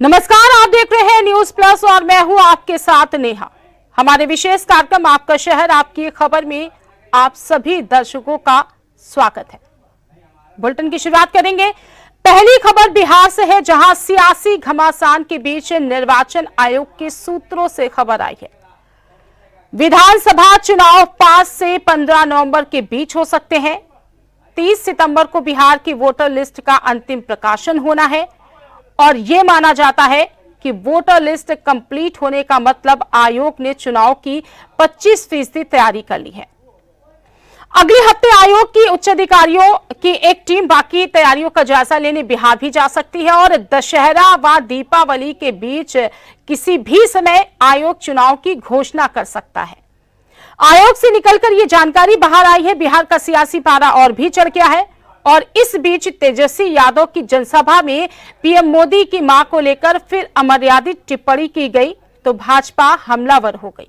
नमस्कार, आप देख रहे हैं न्यूज प्लस और मैं हूं आपके साथ नेहा। हमारे विशेष कार्यक्रम आपका शहर आपकी खबर में आप सभी दर्शकों का स्वागत है। बुलेटिन की शुरुआत करेंगे। पहली खबर बिहार से है, जहां सियासी घमासान के बीच निर्वाचन आयोग के सूत्रों से खबर आई है। विधानसभा चुनाव 5 से 15 नवंबर के बीच हो सकते हैं। 30 सितंबर को बिहार की वोटर लिस्ट का अंतिम प्रकाशन होना है और यह माना जाता है कि वोटर लिस्ट कंप्लीट होने का मतलब आयोग ने चुनाव की 25% तैयारी कर ली है। अगले हफ्ते आयोग की उच्च अधिकारियों की एक टीम बाकी तैयारियों का जायजा लेने बिहार भी जा सकती है और दशहरा व दीपावली के बीच किसी भी समय आयोग चुनाव की घोषणा कर सकता है। आयोग से निकलकर यह जानकारी बाहर आई है। बिहार का सियासी पारा और भी चढ़ गया है और इस बीच तेजस्वी यादव की जनसभा में पीएम मोदी की मां को लेकर फिर अमर्यादित टिप्पणी की गई तो भाजपा हमलावर हो गई,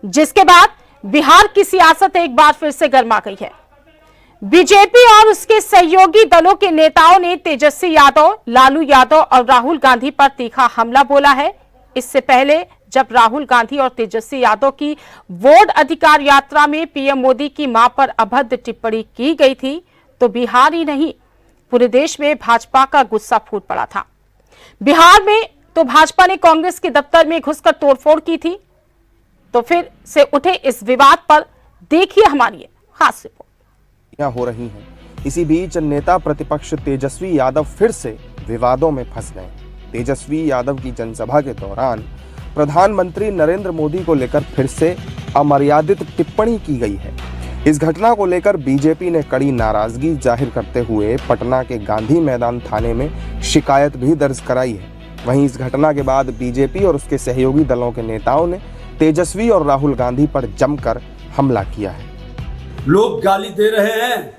जिसके बाद बिहार की सियासत एक बार फिर से गर्मा गई है। बीजेपी और उसके सहयोगी दलों के नेताओं ने तेजस्वी यादव, लालू यादव और राहुल गांधी पर तीखा हमला बोला है। इससे पहले जब राहुल गांधी और तेजस्वी यादव की वोट अधिकार यात्रा में पीएम मोदी की मां पर अभद्र टिप्पणी की गई थी तो बिहार ही नहीं पूरे देश में भाजपा का गुस्सा फूट पड़ा था। बिहार में तो भाजपा ने कांग्रेस के दफ्तर में घुसकर तोड़फोड़ की थी। तो फिर से उठे इस विवाद पर देखिए हमारी खास रिपोर्ट। हो रही हैं। इसी बीच नेता प्रतिपक्ष तेजस्वी यादव फिर से विवादों में फंस गए। तेजस्वी यादव की जनसभा के दौरान प्रधानमंत्री नरेंद्र मोदी को लेकर फिर से अमर्यादित टिप्पणी की गई है। इस घटना को लेकर बीजेपी ने कड़ी नाराजगी जाहिर करते हुए पटना के गांधी मैदान थाने में शिकायत भी दर्ज कराई है। वहीं इस घटना के बाद बीजेपी और उसके सहयोगी दलों के नेताओं ने तेजस्वी और राहुल गांधी पर जमकर हमला किया है। लोग गाली दे रहे हैं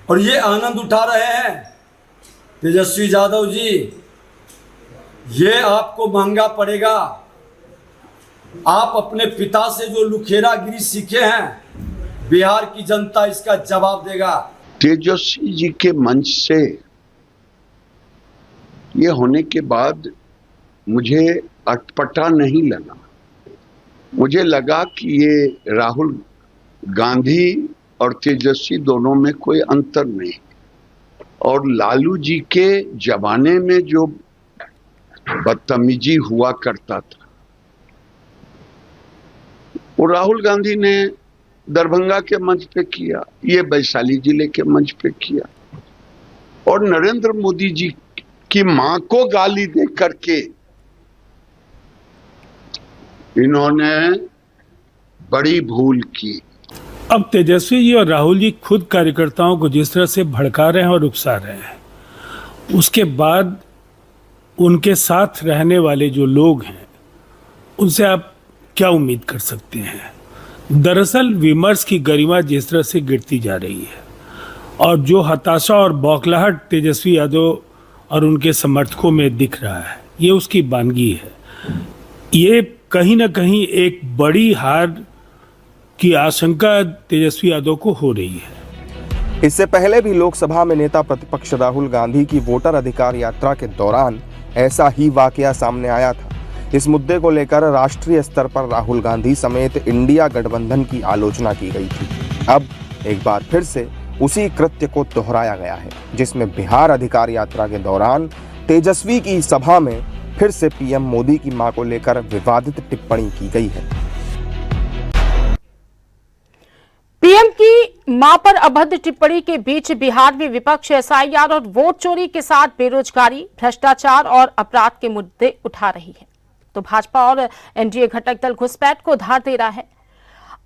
और ये आनंद उठा रहे हैं। तेजस्वी यादव जी, ये आपको महंगा पड़ेगा। आप अपने पिता से जो लुखेरागिरी सीखे हैं, बिहार की जनता इसका जवाब देगा। तेजस्वी जी के मंच से ये होने के बाद मुझे अटपटा नहीं लगा। मुझे लगा कि ये राहुल गांधी और तेजस्वी दोनों में कोई अंतर नहीं। और लालू जी के जमाने में जो बदतमीजी हुआ करता था वो राहुल गांधी ने दरभंगा के मंच पे किया, ये वैशाली जिले के मंच पे किया। और नरेंद्र मोदी जी की मां को गाली दे करके इन्होंने बड़ी भूल की। अब तेजस्वी जी और राहुल जी खुद कार्यकर्ताओं को जिस तरह से भड़का रहे हैं और उकसा रहे हैं, उसके बाद उनके साथ रहने वाले जो लोग हैं उनसे आप क्या उम्मीद कर सकते हैं। दरअसल विमर्श की गरिमा जिस तरह से गिरती जा रही है और जो हताशा और बौखलाहट तेजस्वी यादव और उनके समर्थकों में दिख रहा है, ये उसकी बानगी है। ये कहीं ना कहीं एक बड़ी हार की आशंका तेजस्वी यादव को हो रही है। इससे पहले भी लोकसभा में नेता प्रतिपक्ष राहुल गांधी की वोटर अधिकार यात्रा के दौरान ऐसा ही वाकया सामने आया था। इस मुद्दे को लेकर राष्ट्रीय स्तर पर राहुल गांधी समेत इंडिया गठबंधन की आलोचना की गई थी। अब एक बार फिर से उसी कृत्य को दोहराया गया है, जिसमें बिहार अधिकार यात्रा के दौरान तेजस्वी की सभा में फिर से पीएम मोदी की मां को लेकर विवादित टिप्पणी की गई है। पीएम की मां पर अभद्र टिप्पणी के बीच बिहार में विपक्ष एसआईआर और वोट चोरी के साथ बेरोजगारी, भ्रष्टाचार और अपराध के मुद्दे उठा रही है तो भाजपा और एनडीए घटक दल घुसपैठ को धार दे रहा है।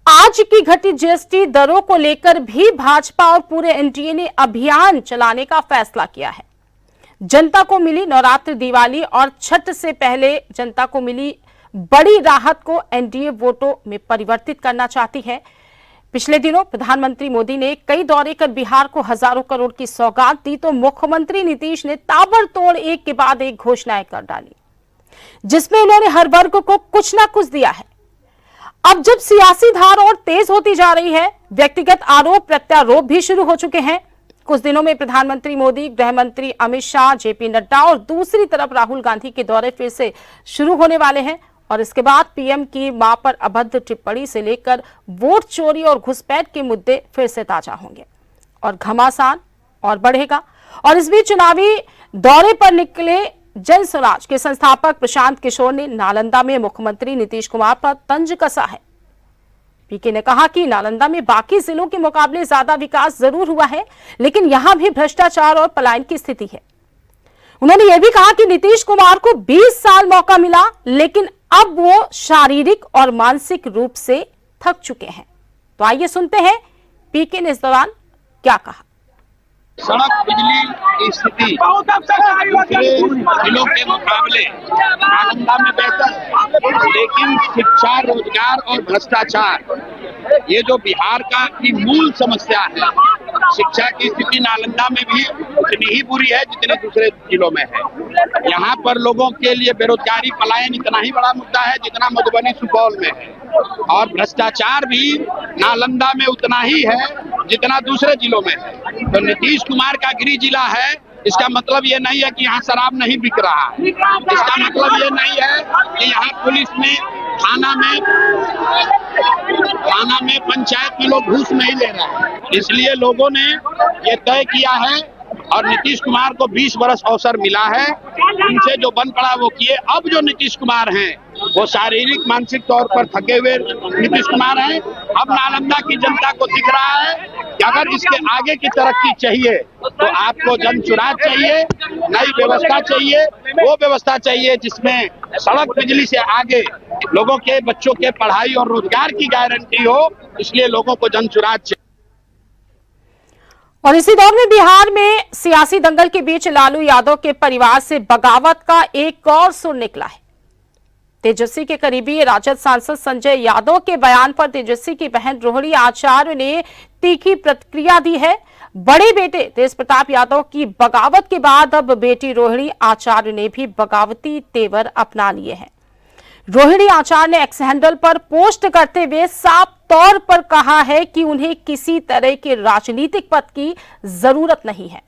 आज की घटी जीएसटी दरों को लेकर भी भाजपा और पूरे एनडीए ने अभियान चलाने का फैसला किया है। जनता को मिली नवरात्र, दिवाली और छठ से पहले जनता को मिली बड़ी राहत को एनडीए वोटों में परिवर्तित करना चाहती है। पिछले दिनों प्रधानमंत्री मोदी ने कई दौरे कर बिहार को हजारों करोड़ की सौगात दी तो मुख्यमंत्री नीतीश ने ताबड़तोड़ एक के बाद एक घोषणाएं कर डाली, जिसमें उन्होंने हर वर्ग को कुछ ना कुछ दिया है। अब जब सियासी धार और तेज होती जा रही है, व्यक्तिगत आरोप प्रत्यारोप भी शुरू हो चुके हैं कुछ दिनों में प्रधानमंत्री मोदी, गृह मंत्री अमित शाह, जेपी नड्डा और दूसरी तरफ राहुल गांधी के दौरे फिर से शुरू होने वाले हैं और इसके बाद पीएम की मां पर अभद्र टिप्पणी से लेकर वोट चोरी और घुसपैठ के मुद्दे फिर से ताजा होंगे और घमासान और बढ़ेगा। और इस बीच चुनावी दौरे पर निकले जन स्वराज के संस्थापक प्रशांत किशोर ने नालंदा में मुख्यमंत्री नीतीश कुमार पर तंज कसा है। पीके ने कहा कि नालंदा में बाकी जिलों के मुकाबले ज्यादा विकास जरूर हुआ है, लेकिन यहां भी भ्रष्टाचार और पलायन की स्थिति है। उन्होंने यह भी कहा कि नीतीश कुमार को 20 साल मौका मिला, लेकिन अब वो शारीरिक और मानसिक रूप से थक चुके हैं। तो आइए सुनते हैं पीके ने इस दौरान क्या कहा। सड़क बिजली की स्थिति दूसरे जिलों के मुकाबले नालंदा में बेहतर है, लेकिन शिक्षा, रोजगार और भ्रष्टाचार ये जो बिहार की मूल समस्या है, शिक्षा की स्थिति नालंदा में भी उतनी ही बुरी है जितने दूसरे जिलों में है। यहाँ पर लोगों के लिए बेरोजगारी, पलायन इतना ही बड़ा मुद्दा है जितना मधुबनी, सुपौल में है और भ्रष्टाचार भी नालंदा में उतना ही है जितना दूसरे जिलों में है। तो नीतीश कुमार का गृह जिला है, इसका मतलब ये नहीं है कि यहाँ शराब नहीं बिक रहा है, इसका मतलब ये नहीं है कि यहाँ पुलिस में, थाना में पंचायत में लोग घूस नहीं ले रहे हैं। इसलिए लोगों ने ये तय किया है और नीतीश कुमार को 20 वर्ष अवसर मिला है, उनसे जो बन पड़ा वो किए। अब जो नीतीश कुमार हैं वो शारीरिक, मानसिक तौर पर थके हुए नीतीश कुमार हैं। अब नालंदा की जनता को दिख रहा है कि अगर इसके आगे की तरक्की चाहिए तो आपको जन चुनाव चाहिए, नई व्यवस्था चाहिए, वो व्यवस्था चाहिए जिसमें सड़क, बिजली से आगे लोगों के बच्चों के पढ़ाई और रोजगार की गारंटी हो। इसलिए लोगों को जन चुनाव चाहिए। और इसी दौर में बिहार में सियासी दंगल के बीच लालू यादव के परिवार से बगावत का एक और सुर निकला है। तेजस्वी के करीबी राजद सांसद संजय यादव के बयान पर तेजस्वी की बहन रोहिणी आचार्य ने तीखी प्रतिक्रिया दी है। बड़े बेटे तेज प्रताप यादव की बगावत के बाद अब बेटी रोहिणी आचार्य ने भी बगावती तेवर अपना लिए हैं। रोहिणी आचार्य ने एक्स हैंडल पर पोस्ट करते हुए साफ तौर पर कहा है कि उन्हें किसी तरह के राजनीतिक पद की जरूरत नहीं है,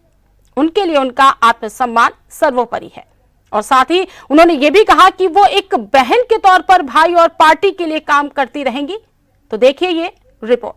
उनके लिए उनका आत्मसम्मान सर्वोपरि है। और साथ ही उन्होंने ये भी कहा कि वो एक बहन के तौर पर भाई और पार्टी के लिए काम करती रहेंगी। तो देखिए ये report.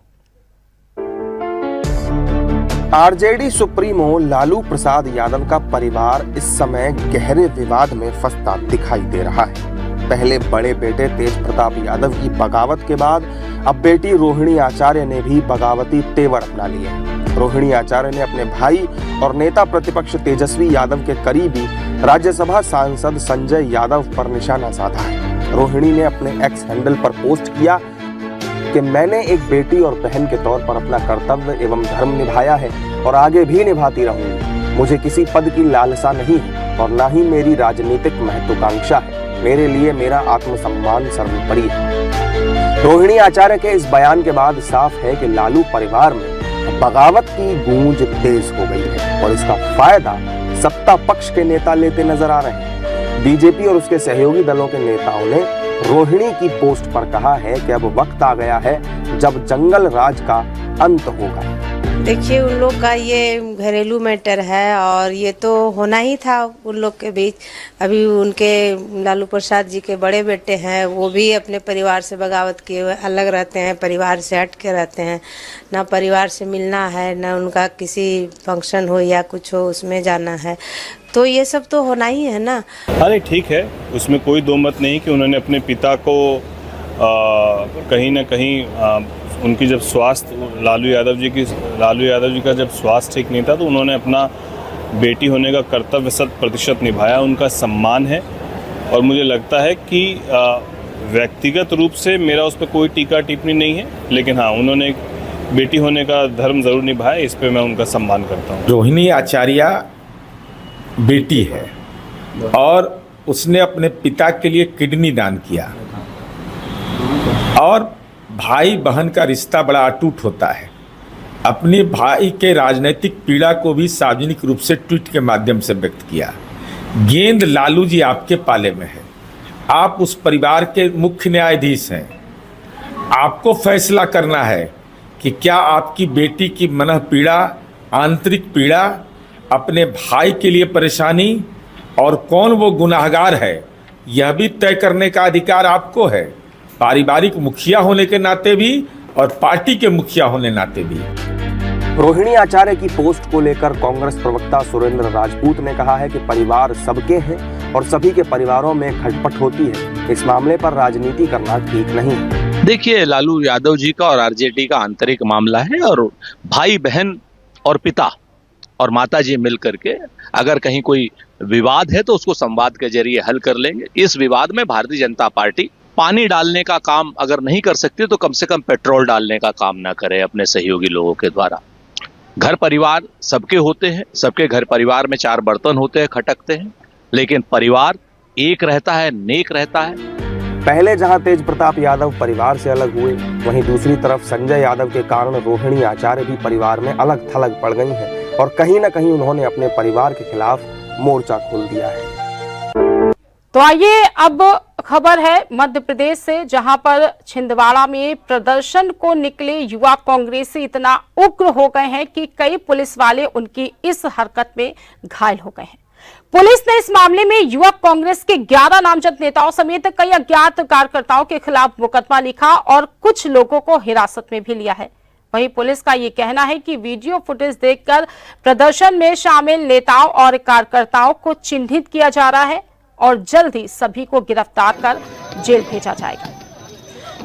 RJD supremo Lalu Prasad Yadav का परिवार इस समय गहरे विवाद में फंसता दिखाई दे रहा है। पहले बड़े बेटे तेज प्रताप यादव की बगावत के बाद अब बेटी रोहिणी आचार्य ने भी बगावती तेवर अपना लिए। रोहिणी आचार्य ने अपने भाई और नेता प्रतिपक्ष तेजस्वी यादव के करीबी राज्यसभा सांसद संजय यादव पर निशाना साधा है। रोहिणी ने अपने एक्स हैंडल पर पोस्ट किया कि मैंने एक बेटी और बहन के तौर पर अपना कर्तव्य एवं धर्म निभाया है और आगे भी निभाती रहूंगी। मुझे किसी पद की लालसा नहीं है और न ही मेरी राजनीतिक महत्वाकांक्षा है। मेरे लिए मेरा आत्मसम्मान सर्वोपरि है। रोहिणी आचार्य के इस बयान के बाद साफ है कि लालू परिवार में बगावत की गूंज तेज हो गई है और इसका फायदा सत्ता पक्ष के नेता लेते नजर आ रहे हैं। बीजेपी और उसके सहयोगी दलों के नेताओं ने रोहिणी की पोस्ट पर कहा है कि अब वक्त आ गया है जब जंगल राज का अंत होगा। देखिए, उन लोग का ये घरेलू मैटर है और ये तो होना ही था उन लोग के बीच। अभी उनके लालू प्रसाद जी के बड़े बेटे हैं, वो भी अपने परिवार से बगावत किए हुए अलग रहते हैं, परिवार से हट के रहते हैं। ना परिवार से मिलना है, ना उनका किसी फंक्शन हो या कुछ हो उसमें जाना है। तो ये सब तो होना ही है ना। अरे ठीक है, उसमें कोई दो मत नहीं कि उन्होंने अपने पिता को कहीं ना कहीं उनकी जब स्वास्थ्य लालू यादव जी का जब स्वास्थ्य ठीक नहीं था तो उन्होंने अपना बेटी होने का कर्तव्य 100% निभाया, उनका सम्मान है। और मुझे लगता है कि व्यक्तिगत रूप से मेरा उस पर कोई टीका टिप्पणी नहीं है, लेकिन हाँ, उन्होंने बेटी होने का धर्म ज़रूर निभाया, इस पे मैं उनका सम्मान करता हूँ। रोहिणी आचार्य बेटी है और उसने अपने पिता के लिए किडनी दान किया और भाई बहन का रिश्ता बड़ा अटूट होता है। अपने भाई के राजनीतिक पीड़ा को भी सार्वजनिक रूप से ट्वीट के माध्यम से व्यक्त किया। गेंद लालू जी आपके पाले में है, आप उस परिवार के मुख्य न्यायाधीश हैं। आपको फैसला करना है कि क्या आपकी बेटी की मनः पीड़ा आंतरिक पीड़ा, अपने भाई के लिए परेशानी और कौन वो गुनाहगार है यह भी तय करने का अधिकार आपको है, पारिवारिक मुखिया होने के नाते भी और पार्टी के मुखिया होने नाते भी। रोहिणी आचार्य की पोस्ट को लेकर कांग्रेस प्रवक्ता सुरेंद्र राजपूत ने कहा है कि परिवार सबके हैं और सभी के परिवारों में खटपट होती है। इस मामले पर राजनीति करना ठीक नहीं है। देखिए, लालू यादव जी का और आरजेडी का आंतरिक मामला है और भाई बहन और पिता और माता जी मिल करके अगर कहीं कोई विवाद है तो उसको संवाद के जरिए हल कर लेंगे। इस विवाद में भारतीय जनता पार्टी पानी डालने का काम अगर नहीं कर सकती तो कम से कम पेट्रोल डालने का काम ना करे अपने सहयोगी लोगों के द्वारा। घर परिवार सबके होते हैं, सबके घर परिवार में 4 बर्तन होते हैं, खटकते हैं, लेकिन परिवार एक रहता है, नेक रहता है। पहले जहां तेज प्रताप यादव परिवार से अलग हुए, वहीं दूसरी तरफ संजय यादव के कारण रोहिणी आचार्य भी परिवार में अलग थलग पड़ गई हैं और कहीं न कहीं उन्होंने अपने परिवार के खिलाफ मोर्चा खोल दिया है। तो आइए अब खबर है मध्य प्रदेश से, जहां पर छिंदवाड़ा में प्रदर्शन को निकले युवा कांग्रेसी इतना उग्र हो गए हैं कि कई पुलिस वाले उनकी इस हरकत में घायल हो गए हैं। पुलिस ने इस मामले में युवक कांग्रेस के 11 नामजद नेताओं समेत कई अज्ञात कार्यकर्ताओं के खिलाफ मुकदमा लिखा और कुछ लोगों को हिरासत में भी लिया है। वहीं पुलिस का ये कहना है कि वीडियो फुटेज देखकर प्रदर्शन में शामिल नेताओं और कार्यकर्ताओं को चिन्हित किया जा रहा है और जल्द ही सभी को गिरफ्तार कर जेल भेजा जाएगा।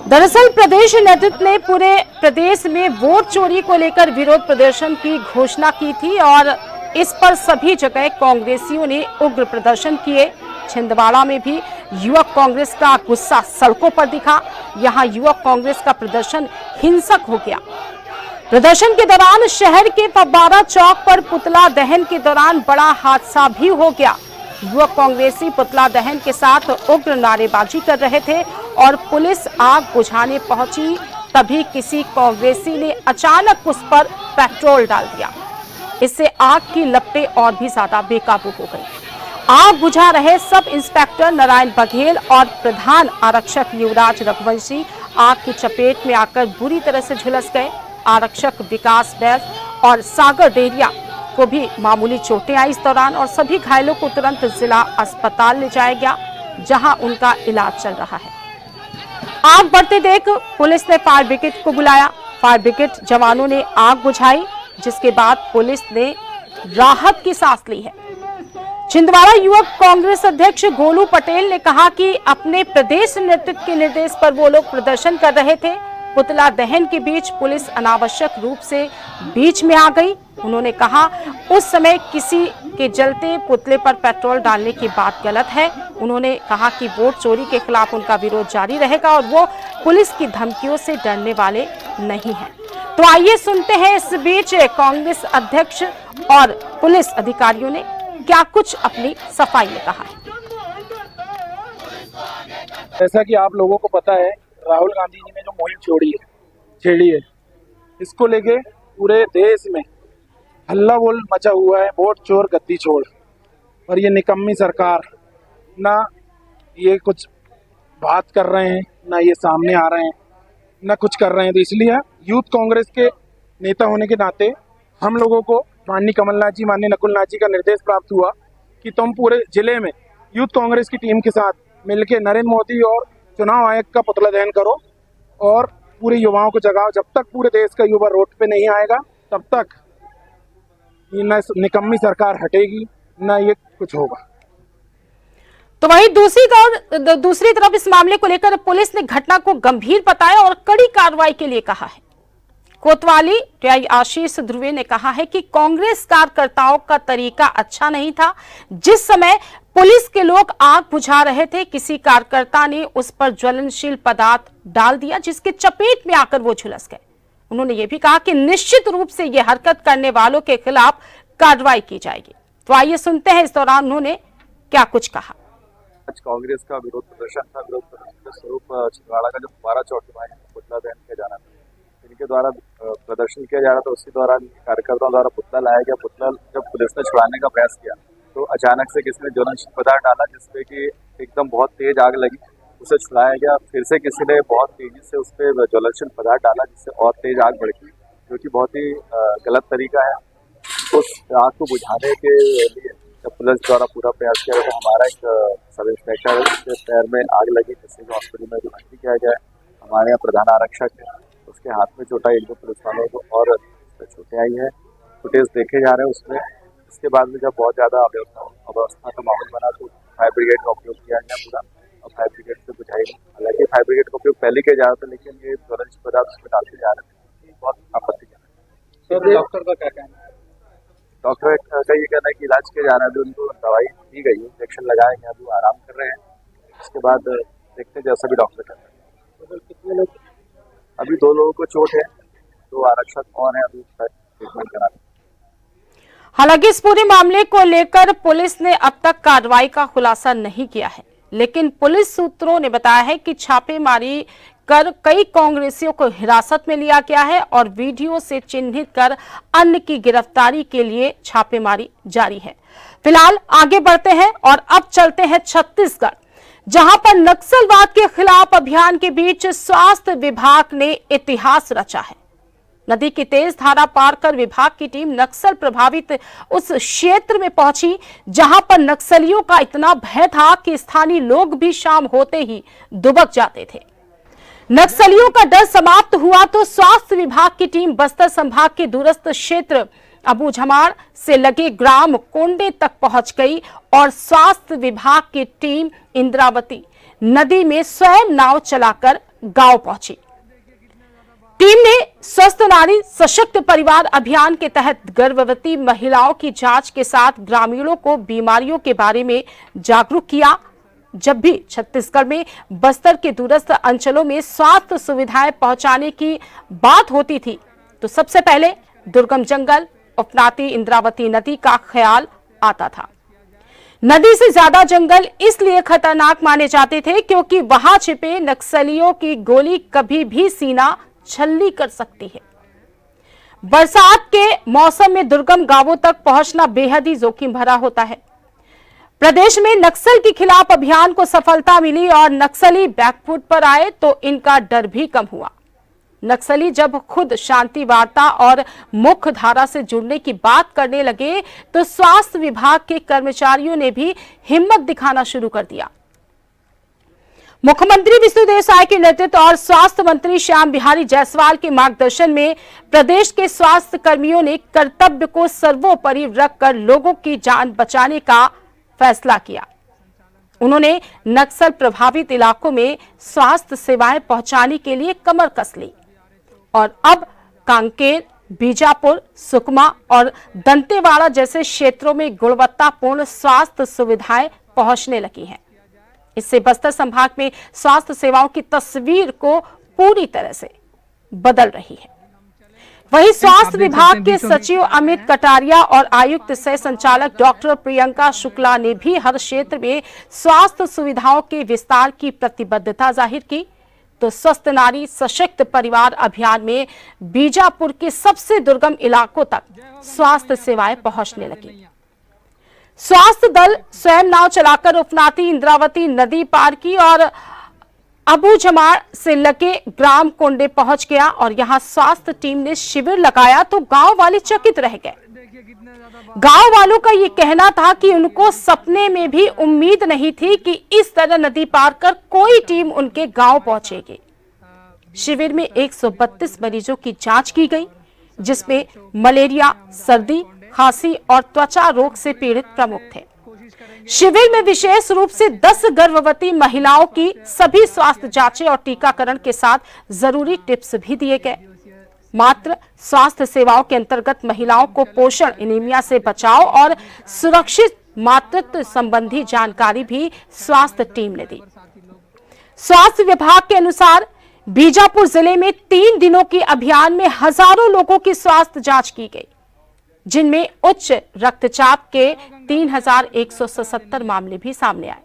दरअसल प्रदेश नेतृत्व ने पूरे प्रदेश में वोट चोरी को लेकर विरोध प्रदर्शन की घोषणा की थी और इस पर सभी जगह कांग्रेसियों ने उग्र प्रदर्शन किए। छिंदवाड़ा में भी युवक कांग्रेस का गुस्सा सड़कों पर दिखा। यहां युवक कांग्रेस का प्रदर्शन हिंसक हो गया। प्रदर्शन के दौरान शहर के फव्वारा चौक पर पुतला दहन के दौरान बड़ा हादसा भी हो गया। युवक कांग्रेसी पुतला दहन के साथ उग्र नारेबाजी कर रहे थे और पुलिस आग बुझाने पहुंची, तभी किसी कांग्रेसी ने अचानक उस पर पेट्रोल डाल दिया। इससे आग की लपटें और भी ज्यादा बेकाबू हो गई। आग बुझा रहे सब इंस्पेक्टर नारायण बघेल और प्रधान आरक्षक युवराज रघुवंशी आग की चपेट में आकर बुरी तरह से झुलस गए। आरक्षक विकास बैस और सागर डेरिया को भी मामूली चोटें आई इस दौरान और सभी घायलों को तुरंत जिला अस्पताल ले जाया गया, जहां उनका इलाज चल रहा है। आग बढ़ते देख पुलिस ने फायर ब्रिगेड को बुलाया। फायर ब्रिगेड जवानों ने आग बुझाई, जिसके बाद पुलिस ने राहत की सांस ली है। छिंदवाड़ा युवक कांग्रेस अध्यक्ष गोलू पटेल ने कहा कि अपने प्रदेश नेतृत्व के निर्देश पर वो लोग प्रदर्शन कर रहे थे। पुतला दहन के बीच पुलिस अनावश्यक रूप से बीच में आ गई। उन्होंने कहा उस समय किसी के जलते पुतले पर पेट्रोल डालने की बात गलत है। उन्होंने कहा कि वोट चोरी के खिलाफ उनका विरोध जारी रहेगा और वो पुलिस की धमकियों से डरने वाले नहीं हैं। तो आइए सुनते हैं इस बीच कांग्रेस अध्यक्ष और पुलिस अधिकारियों ने क्या कुछ अपनी सफाई में कहा है। जैसा कि आप लोगों को पता है, राहुल गांधी जी ने जो मुहिम छेड़ी है, इसको लेके पूरे देश में हल्ला बोल मचा हुआ है, वोट चोर गद्दी छोड़। और ये निकम्मी सरकार ना ये कुछ बात कर रहे हैं, ना ये सामने आ रहे हैं, ना कुछ कर रहे हैं। तो इसलिए यूथ कांग्रेस के नेता होने के नाते हम लोगों को माननीय कमलनाथ जी, माननीय नकुलनाथ जी का निर्देश प्राप्त हुआ कि तुम पूरे जिले में यूथ कांग्रेस की टीम के साथ मिलकर नरेंद्र मोदी और चुनाव आयोग का पुतला दहन करो और पूरे युवाओं को जगाओ। जब तक पूरे देश का युवा रोड पे नहीं आएगा तब तक न निकम्मी सरकार हटेगी, न ये कुछ होगा। तो वहीं दूसरी तरफ इस मामले को लेकर पुलिस ने घटना को गंभीर बताया और कड़ी कार्रवाई के लिए कहा है। कोतवाली टीआई आशीष ध्रुवे ने कहा है कि कांग्रेस कार्यकर्ताओं का तरीका अच्छा नहीं था। जिस समय पुलिस के लोग आग बुझा रहे थे, किसी कार्यकर्ता ने उस पर ज्वलनशील पदार्थ डाल दिया, जिसके चपेट में आकर वो झुलस गए। उन्होंने ये भी कहा कि निश्चित रूप से ये हरकत करने वालों के खिलाफ कार्रवाई की जाएगी। तो आइए सुनते हैं इस दौरान उन्होंने क्या कुछ कहा। आज कांग्रेस का विरोध प्रदर्शन था। विरोध प्रदर्शन के स्वरूप छिंदवाड़ा का जो फव्वारा चौक है पुतला दहन किया जाना था, इनके द्वारा प्रदर्शन किया जा रहा था। उसी दौरान कार्यकर्ताओं द्वारा पुतला लाया गया। पुतला जब पुलिस ने छुड़ाने का प्रयास किया तो अचानक से किसी ने ज्वलनशील पदार्थ डाला, जिसपे कि एकदम बहुत तेज आग लगी। उसे छुड़ाया गया। फिर से किसी ने बहुत तेजी से उस पर ज्वलनशील पदार्थ डाला, जिससे और तेज आग भड़की, जो कि बहुत ही गलत तरीका है। उस आग को बुझाने के लिए पुलिस द्वारा पूरा प्रयास किया गया। हमारा एक सब इंस्पेक्टर के पैर में आग लगी, जिससे हॉस्पिटल में भर्ती किया गया। हमारे यहाँ प्रधान आरक्षक है, उसके हाथ में चोट आई, 1-2 पुलिस वालों को और चोटें आई हैं। फुटेज देखे जा रहे हैं उसमें। इसके बाद में जब बहुत ज़्यादा अव्यवस्था का माहौल बना तो फायर ब्रिगेड का उपयोग किया गया पूरा, और फायर ब्रिगेड से बुझाई गई। हालांकि फायर ब्रिगेड का उपयोग पहले किया जा रहा था, लेकिन ये ज्वलनशील पदार्थ उसमें डालते जा रहे थे, बहुत आपत्तिजनक। डॉक्टर का क्या कहना है? डॉक्टर का ये कहना है कि इलाज किया जा रहा है, अभी उनको दवाई दी गई है, इंजेक्शन लगाए गए, अभी वो आराम कर रहे हैं। इसके बाद देखते हैं जैसा भी डॉक्टर कहते हैं। कितने लोग? अभी 2 लोगों को चोट है, 2 आरक्षक और हैं, अभी ट्रीटमेंट करा रहे हैं। हालांकि इस पूरे मामले को लेकर पुलिस ने अब तक कार्रवाई का खुलासा नहीं किया है, लेकिन पुलिस सूत्रों ने बताया है कि छापेमारी कर कई कांग्रेसियों को हिरासत में लिया गया है और वीडियो से चिन्हित कर अन्य की गिरफ्तारी के लिए छापेमारी जारी है। फिलहाल आगे बढ़ते हैं और अब चलते हैं छत्तीसगढ़, जहां पर नक्सलवाद के खिलाफ अभियान के बीच स्वास्थ्य विभाग ने इतिहास रचा है। नदी की तेज धारा पार कर विभाग की टीम नक्सल प्रभावित उस क्षेत्र में पहुंची, जहां पर नक्सलियों का इतना भय था कि स्थानीय लोग भी शाम होते ही दुबक जाते थे। नक्सलियों का डर समाप्त हुआ तो स्वास्थ्य विभाग की टीम बस्तर संभाग के दूरस्थ क्षेत्र अबूझमाड़ से लगे ग्राम कोंडे तक पहुंच गई और स्वास्थ्य विभाग की टीम इंद्रावती नदी में स्वयं नाव चलाकर गांव पहुंची। टीम ने स्वस्थ नारी सशक्त परिवार अभियान के तहत गर्भवती महिलाओं की जांच के साथ ग्रामीणों को बीमारियों के बारे में जागरूक किया। जब भी छत्तीसगढ़ में बस्तर के दूरस्थ अंचलों में स्वास्थ्य सुविधाएं पहुंचाने की बात होती थी तो सबसे पहले दुर्गम जंगल, उपनाती इंद्रावती नदी का ख्याल आता था। नदी से ज्यादा जंगल इसलिए खतरनाक माने जाते थे क्योंकि वहां छिपे नक्सलियों की गोली कभी भी सीना छल्ली कर सकती है। बरसात के मौसम में दुर्गम गांवों तक पहुंचना बेहद ही जोखिम भरा होता है। प्रदेश में नक्सल के खिलाफ अभियान को सफलता मिली और नक्सली बैकफुट पर आए तो इनका डर भी कम हुआ। नक्सली जब खुद शांति वार्ता और मुख्य धारा से जुड़ने की बात करने लगे तो स्वास्थ्य विभाग के कर्मचारियों ने भी हिम्मत दिखाना शुरू कर दिया। मुख्यमंत्री विष्णुदेव साय के नेतृत्व और स्वास्थ्य मंत्री श्याम बिहारी जायसवाल के मार्गदर्शन में प्रदेश के स्वास्थ्य कर्मियों ने कर्तव्य को सर्वोपरि रखकर लोगों की जान बचाने का फैसला किया। उन्होंने नक्सल प्रभावित इलाकों में स्वास्थ्य सेवाएं पहुंचाने के लिए कमर कस ली और अब कांकेर, बीजापुर, सुकमा और दंतेवाड़ा जैसे क्षेत्रों में गुणवत्तापूर्ण स्वास्थ्य सुविधाएं पहुंचने लगी हैं। इससे बस्तर संभाग में स्वास्थ्य सेवाओं की तस्वीर को पूरी तरह से बदल रही है। वहीं स्वास्थ्य विभाग के सचिव अमित कटारिया और आयुक्त सह संचालक डॉक्टर प्रियंका शुक्ला ने भी हर क्षेत्र में स्वास्थ्य सुविधाओं के विस्तार की प्रतिबद्धता जाहिर की तो स्वस्थ नारी सशक्त परिवार अभियान में बीजापुर के सबसे दुर्गम इलाकों तक स्वास्थ्य सेवाएं पहुंचने लगी। स्वास्थ्य दल स्वयं नाव चलाकर उपनाती इंद्रावती नदी पार की और अबूझमाड़ से लगे ग्राम कोंडे पहुंच गया और यहां स्वास्थ्य टीम ने शिविर लगाया तो गांव वाले चकित रह गए। गांव वालों का ये कहना था कि उनको सपने में भी उम्मीद नहीं थी कि इस तरह नदी पार कर कोई टीम उनके गांव पहुंचेगी। शिविर में 132 मरीजों की जांच की गई, जिसमें मलेरिया, सर्दी, खांसी और त्वचा रोग से पीड़ित प्रमुख थे। शिविर में विशेष रूप से 10 गर्भवती महिलाओं की सभी स्वास्थ्य जांचें और टीकाकरण के साथ जरूरी टिप्स भी दिए गए। मात्र स्वास्थ्य सेवाओं के अंतर्गत महिलाओं को पोषण, एनीमिया से बचाव और सुरक्षित मातृत्व संबंधी जानकारी भी स्वास्थ्य टीम ने दी। स्वास्थ्य विभाग के अनुसार बीजापुर जिले में 3 दिनों के अभियान में हजारों लोगों की स्वास्थ्य जांच की गई, जिनमें उच्च रक्तचाप के 3177 मामले भी सामने आए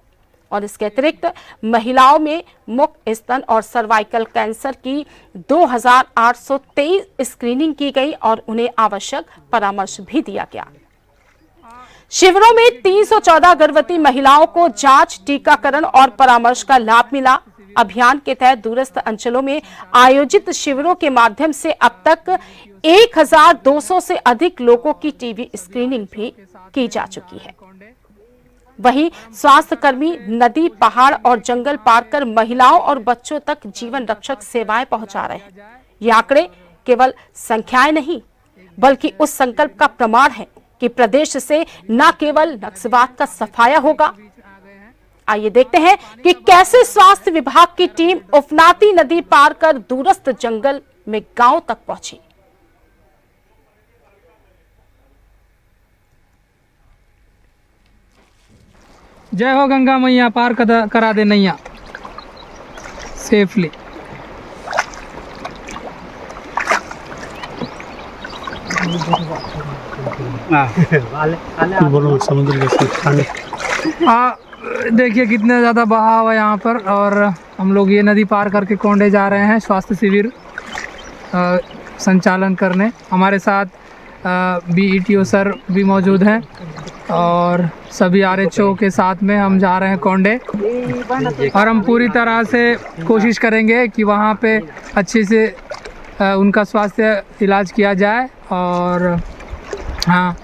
और इसके अतिरिक्त महिलाओं में मुख, स्तन और सर्वाइकल कैंसर की 2823 स्क्रीनिंग की गई और उन्हें आवश्यक परामर्श भी दिया गया। शिविरों में 314 गर्भवती महिलाओं को जांच, टीकाकरण और परामर्श का लाभ मिला। अभियान के तहत दूरस्थ अंचलों में आयोजित शिविरों के माध्यम से अब तक 1200 से अधिक लोगों की टीबी स्क्रीनिंग भी की जा चुकी है। वहीं स्वास्थ्य कर्मी नदी, पहाड़ और जंगल पार कर महिलाओं और बच्चों तक जीवन रक्षक सेवाएं पहुंचा रहे हैं। ये आंकड़े केवल संख्याएं नहीं, बल्कि उस संकल्प का प्रमाण है कि प्रदेश से न केवल नक्सलवाद का सफाया होगा। आइए देखते हैं कि कैसे स्वास्थ्य विभाग की टीम उफनाती नदी पार कर दूरस्थ जंगल में गांव तक पहुंची। जय हो गंगा मैया, पार करा दे नैया सेफली। देखिए कितने ज़्यादा बहाव है यहाँ पर, और हम लोग ये नदी पार करके कोंडे जा रहे हैं स्वास्थ्य शिविर संचालन करने। हमारे साथ बीईटीओ सर भी मौजूद हैं और सभी आरएचओ के साथ में हम जा रहे हैं कोंडे, और हम पूरी तरह से कोशिश करेंगे कि वहाँ पे अच्छे से उनका स्वास्थ्य इलाज किया जाए। और हाँ,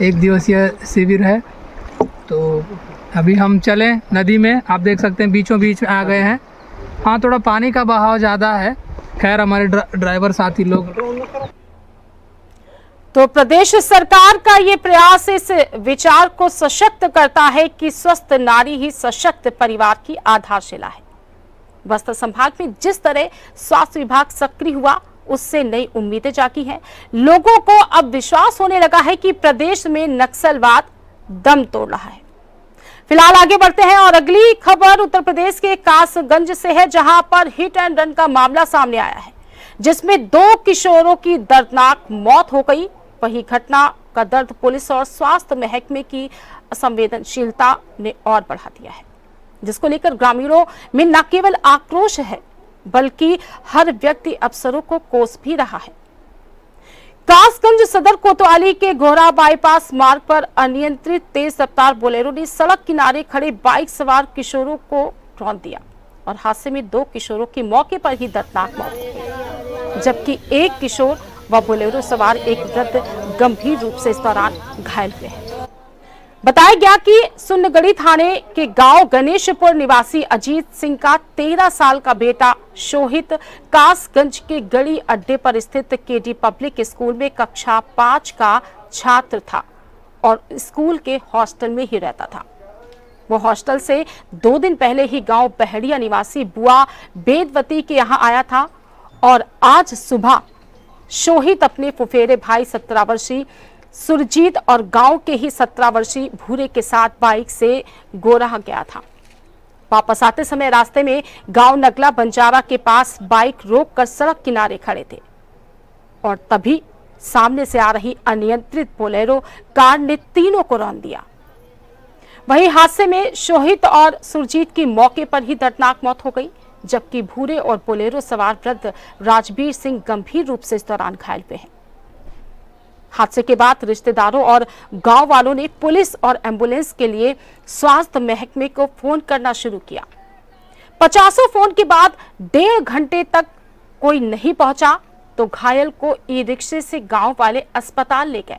1 दिवसीय शिविर है, तो अभी हम चलें नदी में। आप देख सकते हैं बीचों बीच में आ गए हैं। हाँ, थोड़ा पानी का बहाव ज़्यादा है, खैर हमारे ड्राइवर साथी लोग। तो प्रदेश सरकार का ये प्रयास इस विचार को सशक्त करता है कि स्वस्थ नारी ही सशक्त परिवार की आधारशिला है। बस्तर संभाग में जिस तरह स्वास्थ्य विभाग सक्रिय हुआ, उससे नई उम्मीदें जागी हैं। लोगों को अब विश्वास होने लगा है कि प्रदेश में नक्सलवाद दम तोड़ रहा है। फिलहाल आगे बढ़ते हैं और अगली खबर उत्तर प्रदेश के कासगंज से है, जहां पर हिट एंड रन का मामला सामने आया है, जिसमें 2 किशोरों की दर्दनाक मौत हो गई। वही घटना का दर्द पुलिस और स्वास्थ्य महकमे की असंवेदनशीलता ने और बढ़ा दिया है, जिसको लेकर ग्रामीणों में न केवल आक्रोश है, बल्कि हर व्यक्ति अफसरों को कोस भी रहा है। कासगंज सदर कोतवाली के घोरा बाईपास मार्ग पर अनियंत्रित तेज रफ्तार बोलेरो ने सड़क किनारे खड़े बाइक सवार किशोरों को रौंद दिया और हादसे में 2 किशोरों की मौके पर ही दर्दनाक मौत हो गई, जबकि एक किशोर व बोलेरो सवार एक वृद्ध गंभीर रूप से इस दौरान घायल हुए हैं। बताया गया कि सुन्नगढ़ी थाने के गांव गणेशपुर निवासी अजीत सिंह का 13 साल का बेटा शोहित कासगंज के गड़ी अड्डे पर स्थित केडी पब्लिक स्कूल में कक्षा 5 का छात्र था और स्कूल के हॉस्टल में ही रहता था। वो हॉस्टल से 2 दिन पहले ही गांव बहड़िया निवासी बुआ बेदवती के यहां आया था और आज सुबह शोहित अपने फुफेरे भाई 17 वर्षीय सुरजीत और गांव के ही 17 वर्षीय भूरे के साथ बाइक से गोराह गया था। वापस आते समय रास्ते में गांव नगला बंजारा के पास बाइक रोककर सड़क किनारे खड़े थे और तभी सामने से आ रही अनियंत्रित बोलेरो कार ने तीनों को रौंद दिया। वहीं हादसे में शोहित और सुरजीत की मौके पर ही दर्दनाक मौत हो गई, जबकि भूरे और बोलेरो सवार वृद्ध राजवीर सिंह गंभीर रूप से इस दौरान घायल हुए हैं। हादसे के बाद रिश्तेदारों और गांव वालों ने पुलिस और एम्बुलेंस के लिए स्वास्थ्य महकमे को फोन करना शुरू किया। 50 फोन के बाद 1.5 घंटे तक कोई नहीं पहुंचा तो घायल को ई रिक्शे से गांव वाले अस्पताल ले गए।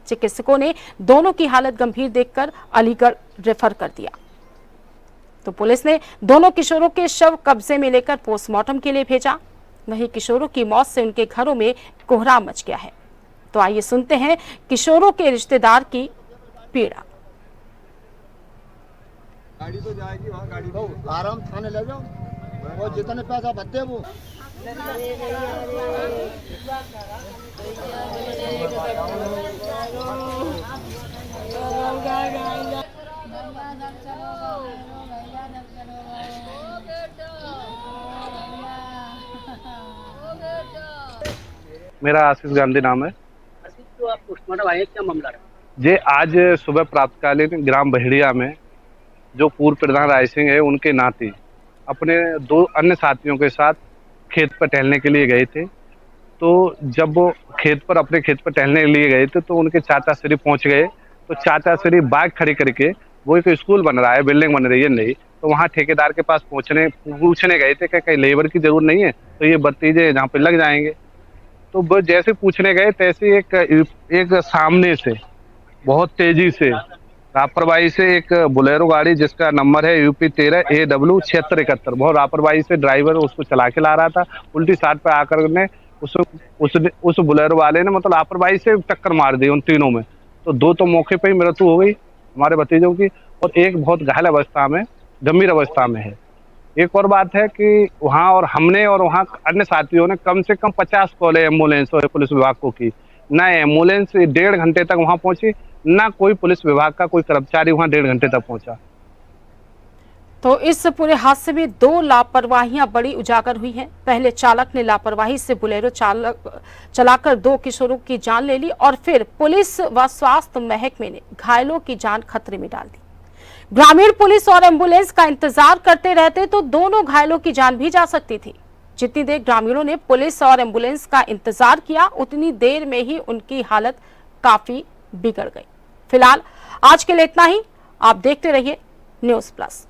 चिकित्सकों ने दोनों की हालत गंभीर देखकर अलीगढ़ रेफर कर दिया। तो पुलिस ने दोनों किशोरों के शव कब्जे में लेकर पोस्टमार्टम के लिए भेजा। वहीं किशोरों की मौत से उनके घरों में कोहराम मच गया है। तो आइए सुनते हैं किशोरों के रिश्तेदार की पीड़ा। गाड़ी तो जाएगी वहाँ, गाड़ी तो आराम थाने ले जाओ और जितने पैसा भत्ते वो मेरा आशीष गांधी नाम है। तो आप पोस्टमार्टम आए, क्या मामला है? जे आज सुबह प्रातकालीन ग्राम बहड़िया में जो पूर्व प्रधान राय सिंह है, उनके नाती अपने 2 अन्य साथियों के साथ खेत पर टहलने के लिए गए थे। तो जब वो अपने खेत पर टहलने के लिए गए थे तो उनके चाचा श्री पहुंच गए। तो चाचा श्री बाइक खड़ी करके, वो एक स्कूल बन रहा है, बिल्डिंग बन रही है नई, तो वहाँ ठेकेदार के पास पूछने गए थे कि कहीं लेबर की जरूरत नहीं है, तो ये भतीजे जहाँ पे लग जाएंगे। तो वो जैसे पूछने गए तैसे एक सामने से बहुत तेजी से लापरवाही से एक बोलेरो गाड़ी जिसका नंबर है UP 13 AW 7671, बहुत लापरवाही से ड्राइवर उसको चला के ला रहा था, उल्टी साइड पे आकर ने उस बोलेरो वाले ने मतलब लापरवाही से टक्कर मार दी उन तीनों में। तो 2 तो मौके पे ही मृत्यु हो गई हमारे भतीजों की, और एक बहुत घायल अवस्था में, गंभीर अवस्था में है। एक और बात है कि वहाँ और हमने और वहाँ अन्य साथियों ने कम से कम 50 कॉल एम्बुलेंस और पुलिस विभाग को की, ना एम्बुलेंस 1.5 घंटे तक वहाँ पहुंची, ना कोई पुलिस विभाग का कोई कर्मचारी वहाँ 1.5 घंटे तक पहुंचा। तो इस पूरे हादसे में 2 लापरवाहियां बड़ी उजागर हुई हैं। पहले चालक ने लापरवाही से बुलेरो चलाकर 2 किशोरों की जान ले ली और फिर पुलिस व स्वास्थ्य महकमे ने घायलों की जान खतरे में डाल दी। ग्रामीण पुलिस और एम्बुलेंस का इंतजार करते रहते तो दोनों घायलों की जान भी जा सकती थी। जितनी देर ग्रामीणों ने पुलिस और एम्बुलेंस का इंतजार किया, उतनी देर में ही उनकी हालत काफी बिगड़ गई। फिलहाल आज के लिए इतना ही। आप देखते रहिए न्यूज़ प्लस।